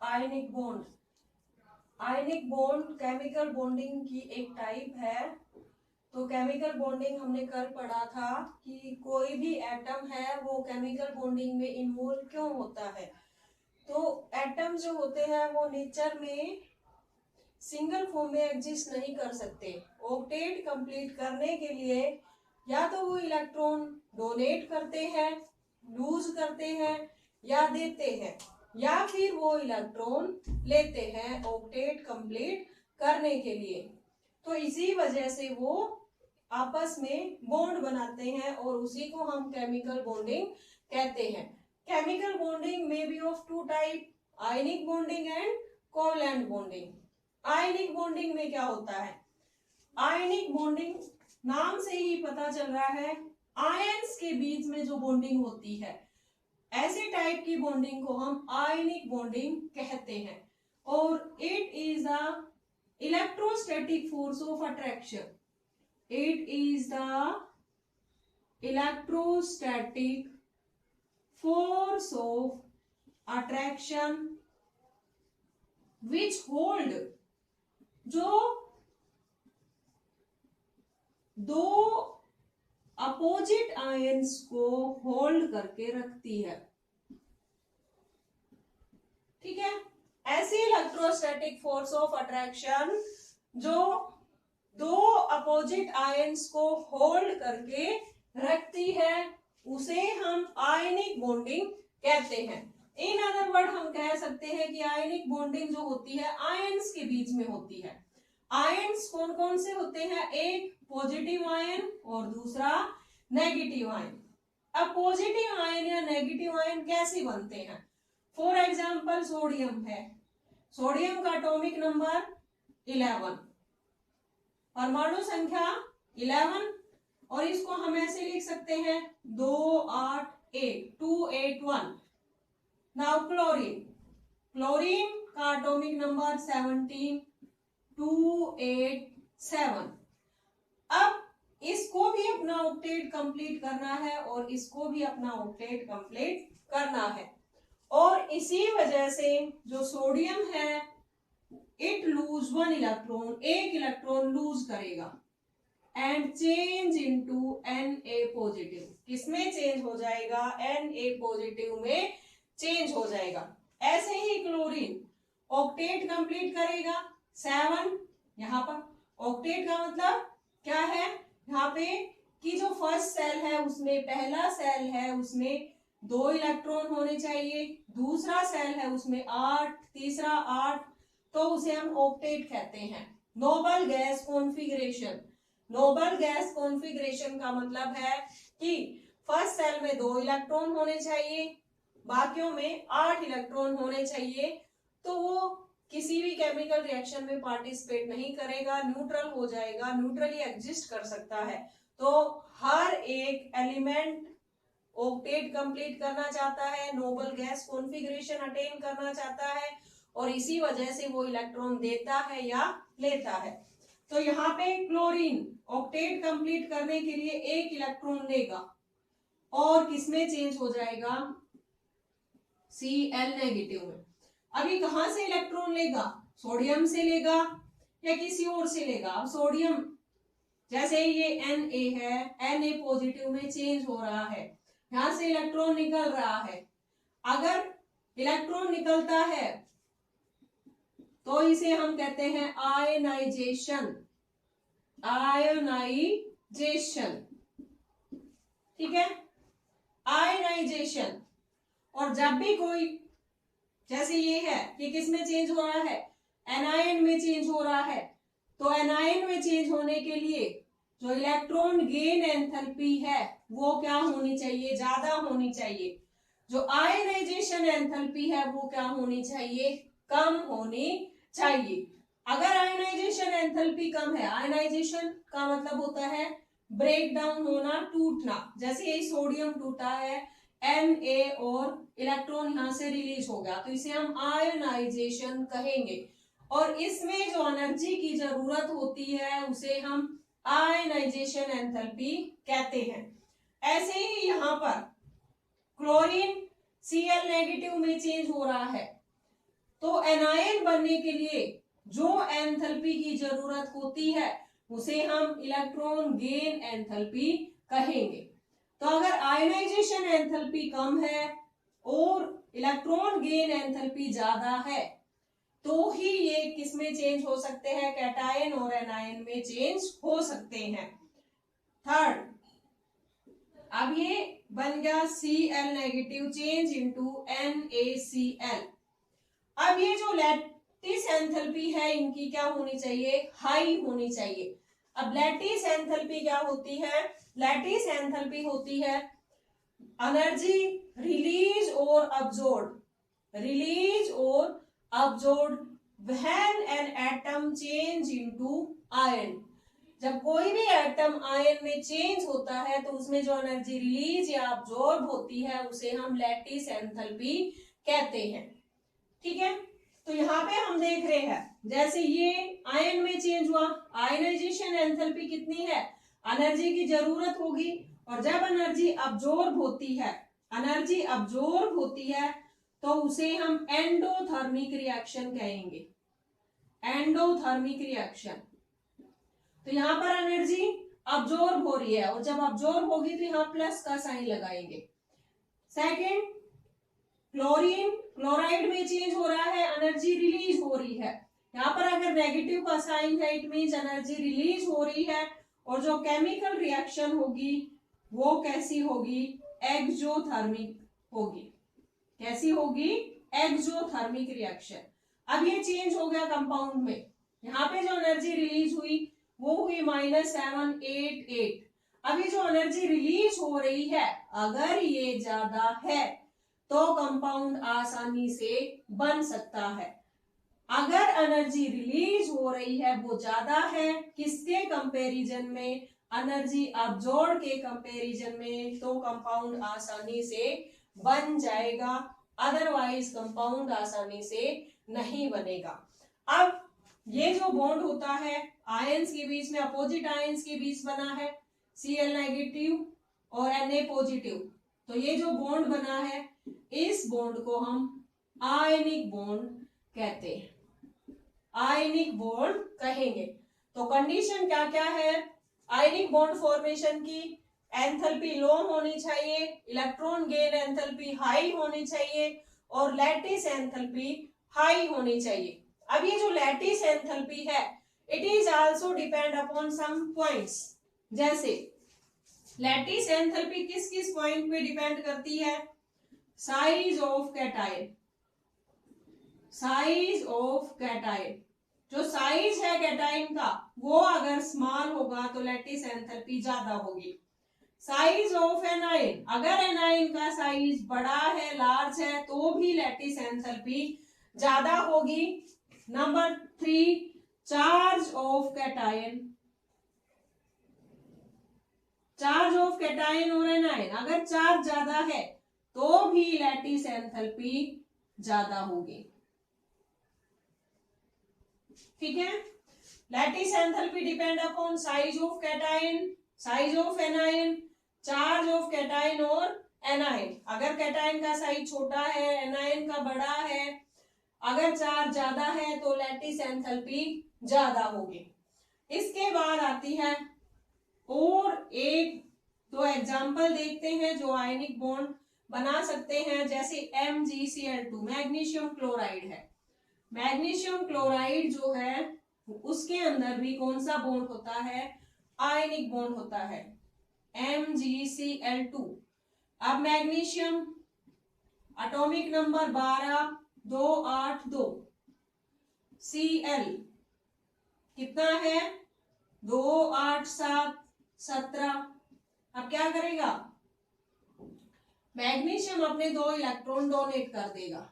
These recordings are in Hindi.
Ionic bond. Ionic bond chemical bonding की एक टाइप है। तो केमिकल बॉन्डिंग हमने कल पढ़ा था कि कोई भी एटम है वो केमिकल बॉन्डिंग में इन्वॉल्व क्यों होता है। तो एटम जो होते हैं वो नेचर में सिंगल फॉर्म में एग्जिस्ट नहीं कर सकते। ऑक्टेट कंप्लीट करने के लिए या तो वो इलेक्ट्रॉन डोनेट करते हैं, लूज करते हैं या देते हैं, या फिर वो इलेक्ट्रॉन लेते हैं ऑक्टेट कंप्लीट करने के लिए। तो इसी वजह से वो आपस में बॉन्ड बनाते हैं और उसी को हम केमिकल बॉन्डिंग कहते हैं। केमिकल बॉन्डिंग में be of two type, ionic bonding and covalent bonding. Ionic bonding में क्या होता है? आयनिक बॉन्डिंग नाम से ही पता चल रहा है, आयंस के बीच में जो बॉन्डिंग होती है, ऐसे टाइप की बॉन्डिंग को हम आयनिक बॉन्डिंग कहते हैं। और it is the electrostatic force of attraction. It is the electrostatic force of attraction which hold, जो दो अपोजिट आयंस को होल्ड करके रखती है। ठीक है, ऐसी इलेक्ट्रोस्टैटिक फोर्स ऑफ अट्रैक्शन जो दो अपोजिट आयंस को होल्ड करके रखती है उसे हम आयनिक बॉन्डिंग कहते हैं। इन अदर वर्ड हम कह सकते हैं कि आयनिक बॉन्डिंग जो होती है आयंस के बीच में होती है। आयंस कौन कौन से होते हैं? एक पॉजिटिव आयन और दूसरा नेगेटिव आयन। अब पॉजिटिव आयन या नेगेटिव आयन कैसे बनते हैं? फॉर एग्जाम्पल सोडियम है, सोडियम का एटॉमिक नंबर 11, परमाणु संख्या 11, और इसको हम ऐसे लिख सकते हैं 281, 281। नाउ क्लोरीन, क्लोरीन का एटॉमिक नंबर 17, 287। अब इसको भी अपना ऑक्टेट कंप्लीट करना है और इसको भी अपना ऑक्टेट कंप्लीट करना है। और इसी वजह से जो सोडियम है इट लूज वन इलेक्ट्रॉन, एक इलेक्ट्रॉन लूज करेगा and change into Na positive. किसमें चेंज हो जाएगा? Na पॉजिटिव में चेंज हो जाएगा। ऐसे ही क्लोरीन ऑक्टेट कंप्लीट करेगा 7। यहाँ पर ऑक्टेट का मतलब क्या है? यहाँ पे कि जो फर्स्ट सेल है उसमें, पहला सेल है उसमें 2 इलेक्ट्रॉन होने चाहिए, दूसरा सेल है उसमें 8, तीसरा 8, तो उसे हम ऑक्टेट कहते हैं। Noble gas configuration, noble gas configuration का मतलब है कि फर्स्ट सेल में 2 इलेक्ट्रॉन होने चाहिए, बाकियों में 8 इलेक्ट्रॉन होने चाहिए, तो वो किसी भी केमिकल रिएक्शन में पार्टिसिपेट नहीं करेगा, न्यूट्रल हो जाएगा, न्यूट्रली एग्जिस्ट कर सकता है। तो हर एक एलिमेंट ऑक्टेट कंप्लीट करना चाहता है, नोबल गैस कॉन्फ़िगरेशन अटेन करना चाहता है, और इसी वजह से वो इलेक्ट्रॉन देता है या लेता है। तो यहाँ पे क्लोरीन ऑक्टेट कंप्लीट करने के लिए 1 इलेक्ट्रॉन लेगा और किसमें चेंज हो जाएगा? Cl नेगेटिव में। अभी कहां से इलेक्ट्रॉन लेगा? सोडियम से लेगा या किसी और से लेगा? सोडियम, जैसे ये Na है, Na पॉजिटिव में चेंज हो रहा है, यहां से इलेक्ट्रॉन निकल रहा है। अगर इलेक्ट्रॉन निकलता है तो इसे हम कहते हैं आयनाइजेशन, आयनाइजेशन। ठीक है, आयनाइजेशन। और जब भी कोई, जैसे ये है कि किस में चेंज हो रहा है? एनायन में चेंज हो रहा है, तो एनायन में चेंज होने के लिए जो इलेक्ट्रॉन गेन एंथैल्पी है वो क्या होनी चाहिए? ज्यादा होनी चाहिए। जो आयनाइजेशन एंथैल्पी है वो क्या होनी चाहिए? कम होनी चाहिए। अगर आयनाइजेशन एंथैल्पी कम है, आयनाइजेशन का मतलब होता है ब्रेक डाउन होना, टूटना। जैसे ये सोडियम टूटा है, Na और इलेक्ट्रॉन यहां से रिलीज हो गया, तो इसे हम आयनाइजेशन कहेंगे। और इसमें जो एनर्जी की जरूरत होती है उसे हम आयनाइजेशन एंथैल्पी कहते हैं। ऐसे ही यहां पर क्लोरीन Cl नेगेटिव में चेंज हो रहा है, तो एनायन बनने के लिए जो एंथैल्पी की जरूरत होती है उसे हम इलेक्ट्रॉन गेन एंथैल्पी कहेंगे। तो अगर आयनाइजेशन एंथैल्पी कम है और इलेक्ट्रॉन गेन एंथैल्पी ज्यादा है तो ही ये किसमें चेंज हो सकते हैं, कैटायन और एनायन में चेंज हो सकते हैं। थर्ड, अब ये बन गया Cl negative change into NaCl। अब ये जो लैटिस एंथैल्पी है इनकी क्या होनी चाहिए, हाई होनी चाहिए। अब लैटिस एंथैल्पी क्या होती है, लैटिस एंथैल्पी होती है एनर्जी रिलीज और अब्सॉर्ब, रिलीज और absorb when an atom change into ion. जब कोई भी एटम आयन में चेंज होता है तो उसमें जो एनर्जी रिलीज या अब्सॉर्ब होती है उसे हम लैटिस एंथैल्पी कहते हैं। ठीक है, तो यहाँ पे हम देख रहे हैं जैसे ये आयन में चेंज हुआ, आयनाइजेशन एंथैल्पी कितनी है, एनर्जी की जरूरत होगी, और जब एनर्जी अब्सॉर्ब होती है, एनर्जी अब्सॉर्ब होती है तो उसे हम एंडोथर्मिक रिएक्शन कहेंगे, एंडोथर्मिक रिएक्शन। तो यहाँ पर एनर्जी अब्सॉर्ब हो रही है और जब अब्सॉर्ब होगी तो यहाँ प्लस का साइन लगाएंगे। सेकंड, क्लोरीन क्लोराइड में चेंज हो रहा है, एनर्जी रिलीज हो रही है। यहाँ पर अगर नेगेटिव का साइन है इट मींस एनर्जी रिलीज हो रही है, और जो केमिकल रिएक्शन होगी वो कैसी होगी, एक्सोथर्मिक होगी। कैसी होगी, एक्सोथर्मिक रिएक्शन। अब ये चेंज हो गया कंपाउंड में, यहाँ पे जो एनर्जी रिलीज हुई वो हुई -788। अब ये जो एनर्जी रिलीज हो रही है अगर ये ज्यादा है तो कंपाउंड आसानी से बन सकता है। अगर एनर्जी रिलीज हो रही है वो ज्यादा है किसके कंपैरिजन में, एनर्जी अब्सॉर्ब के कंपैरिजन में, तो कंपाउंड आसानी से बन जाएगा, अदरवाइज कंपाउंड आसानी से नहीं बनेगा। अब ये जो बॉन्ड होता है आयंस के बीच में, अपोजिट आयंस के बीच बना है, Cl नेगेटिव और Na पॉजिटिव, तो ये जो बॉन्ड बना है इस बॉन्ड को हम आयनिक बॉन्ड कहते हैं, आयनिक बॉन्ड कहेंगे। तो कंडीशन क्या क्या है आयनिक बॉन्ड फॉर्मेशन की, एंथैल्पी लो होनी चाहिए, इलेक्ट्रॉन गेन एंथैल्पी हाई होनी चाहिए, और लैटिस एंथैल्पी हाई होनी चाहिए। अब ये जो लैटिस एंथैल्पी है it is also depend upon some points. जैसे लैटिस एंथैल्पी किस किस पॉइंट पे डिपेंड करती है, size of cation, size of cation, जो साइज है कैटायन का वो अगर स्मॉल होगा तो लैटिस एंथैल्पी ज्यादा होगी। साइज ऑफ एनायन, अगर एनायन का साइज बड़ा है, लार्ज है, तो भी लैटिस एंथैल्पी ज्यादा होगी। Number 3, charge of cation, charge of cation और एनायन अगर चार्ज ज्यादा है तो भी लैटिस एंथैल्पी ज्यादा होगी। ठीक है, lattice enthalpy depend upon size of cation, size of anion, charge of cation और एनायन। अगर कैटायन का साइज छोटा है, एनायन का बड़ा है, अगर चार्ज ज्यादा है तो लैटिस एंथैल्पी ज्यादा होगी। इसके बाद आती है और एक दो एग्जाम्पल देखते हैं जो आयनिक बॉन्ड बना सकते हैं। जैसे MgCl2 मैग्नीशियम क्लोराइड है, मैग्नीशियम क्लोराइड जो है उसके अंदर भी कौन सा बॉन्ड होता है, आयनिक बॉन्ड होता है, MgCl2। अब मैग्नीशियम एटॉमिक नंबर 12282, Cl कितना है 28717। अब क्या करेगा, मैग्नीशियम अपने 2 इलेक्ट्रॉन डोनेट कर देगा,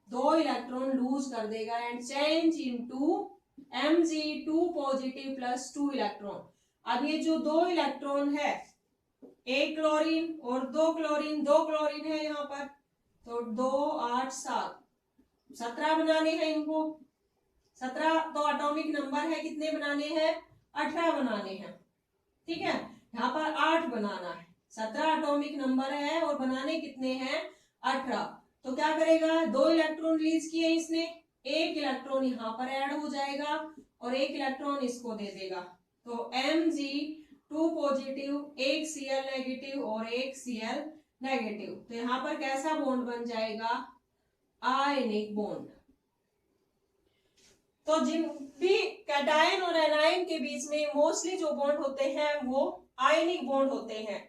2 इलेक्ट्रॉन लूज कर देगा and change into Mg2 positive plus 2 electron. अब ये जो 2 इलेक्ट्रॉन है, एक क्लोरीन और 2 क्लोरीन, 2 क्लोरीन है यहाँ पर, तो 2 8 7 17 बनाने हैं इनको। 17 तो एटॉमिक नंबर है, कितने बनाने हैं, 18 बनाने हैं। ठीक है, यहाँ पर 8 बनाना है, 17 एटॉमिक नंबर है और बनाने कितने हैं, 18। तो क्या करेगा, 2 इलेक्ट्रॉन रिलीज किए इसने, 1 इलेक्ट्रॉन यहाँ पर ऐड हो जाएगा और 1 इलेक्ट्रॉन इसको दे देगा। तो Mg2 पॉजिटिव, 1 Cl नेगेटिव और 1 Cl नेगेटिव। तो यहाँ पर कैसा बॉन्ड बन जाएगा, आयनिक बॉन्ड। तो जिन भी कैटायन और एनायन के बीच में मोस्टली जो बॉन्ड होते हैं वो आयनिक बॉन्ड होते हैं।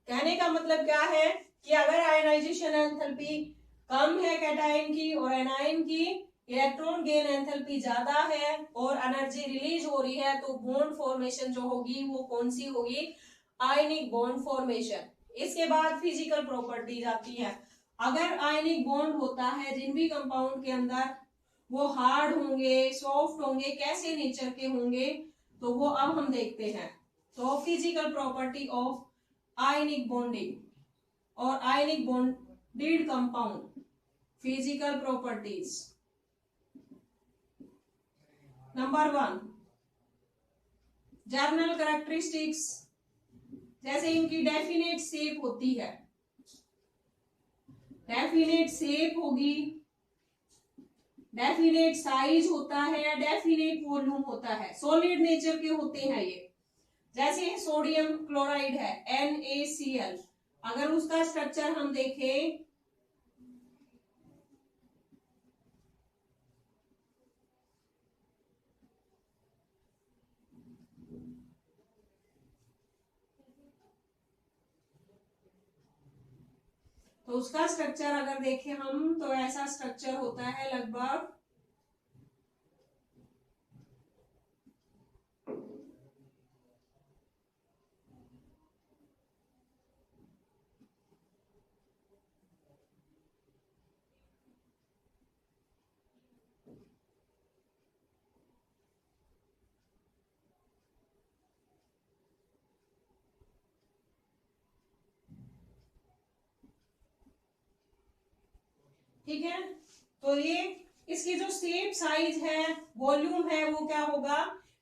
कहने का मतलब क्या है कि अगर आयनाइजेशन एंथैल्पी कम है कैटायन की और एनायन की इलेक्ट्रॉन गेन एंथैल्पी ज्यादा है और एनर्जी रिलीज हो रही है, तो बॉन्ड फॉर्मेशन जो होगी वो कौन सी होगी, आयनिक बॉन्ड फॉर्मेशन। इसके बाद फिजिकल प्रॉपर्टीज आती है। अगर आयनिक बॉन्ड होता है जिन भी कंपाउंड के अंदर, वो हार्ड होंगे, सॉफ्ट होंगे, कैसे नेचर के होंगे, तो वो अब हम देखते हैं। तो physical property of ionic bonding और ionic bonded compound, physical properties. Number 1, general characteristics, जैसे इनकी डेफिनेट शेप होती है, डेफिनेट शेप होगी, डेफिनेट साइज होता है, डेफिनेट वॉल्यूम होता है, सॉलिड नेचर के होते हैं ये। जैसे सोडियम क्लोराइड है NaCl, अगर उसका स्ट्रक्चर हम देखें, तो उसका स्ट्रक्चर अगर देखें हम, तो ऐसा स्ट्रक्चर होता है लगभग ठीक है। तो ये इसकी जो शेप, साइज है, वॉल्यूम है, वो क्या होगा,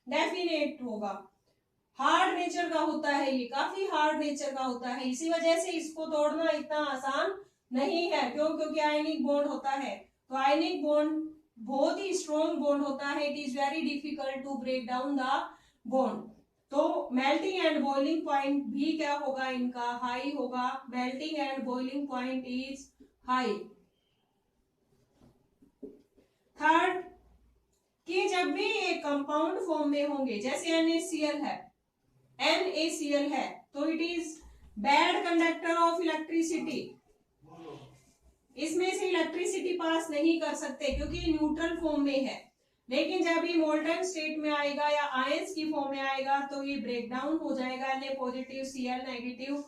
डेफिनेट होगा। हार्ड नेचर का होता है, ये काफी हार्ड नेचर का होता है, इसी वजह से इसको तोड़ना इतना आसान नहीं है। क्यों? क्योंकि आयनिक बॉन्ड होता है। तो आयनिक बॉन्ड बहुत ही स्ट्रॉन्ग बॉन्ड होता है, it is very difficult to break down the bond. तो मेल्टिंग एंड बॉइलिंग पॉइंट भी क्या होगा इनका, हाई होगा। Melting and boiling point is high. Third, कि जब भी एक कंपाउंड फॉर्म में होंगे, जैसे NaCl है, तो it is bad conductor of electricity. इसमें से इलेक्ट्रिसिटी पास नहीं कर सकते क्योंकि न्यूट्रल फॉर्म में है। लेकिन जब ये मोल्टन स्टेट में आएगा या आयंस की फॉर्म में आएगा, तो ये ब्रेक डाउन हो जाएगा, Na पॉजिटिव Cl नेगेटिव।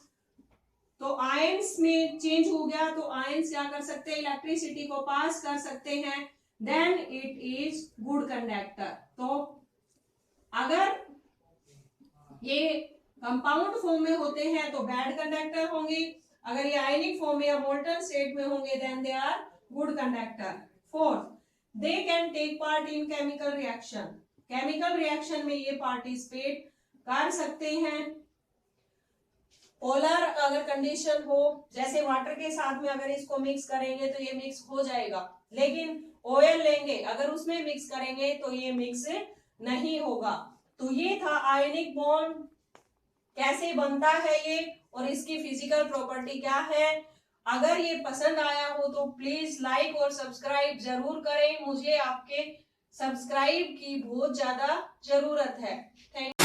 तो आयंस में चेंज हो गया, तो आयंस क्या कर सकते हैं, इलेक्ट्रिसिटी को पास कर सकते हैं, then it is good conductor. तो अगर ये कंपाउंड फॉर्म में होते हैं तो बैड कंडक्टर होंगे, अगर ये आयनिक फॉर्म में या मोल्टन स्टेट में होंगे then they are good conductor. Fourth, they can take part in chemical reaction. Chemical reaction में ये पार्टिसिपेट कर सकते हैं। पोलर अगर कंडीशन हो, जैसे वाटर के साथ में अगर इसको मिक्स करेंगे तो ये मिक्स हो जाएगा, लेकिन ऑयल लेंगे अगर उसमें मिक्स करेंगे तो ये मिक्स नहीं होगा। तो ये था आयनिक बॉन्ड, कैसे बनता है ये और इसकी फिजिकल प्रॉपर्टी क्या है। अगर ये पसंद आया हो तो प्लीज लाइक और सब्सक्राइब जरूर करें, मुझे आपके सब्सक्राइब की बहुत ज्यादा जरूरत है। थैंक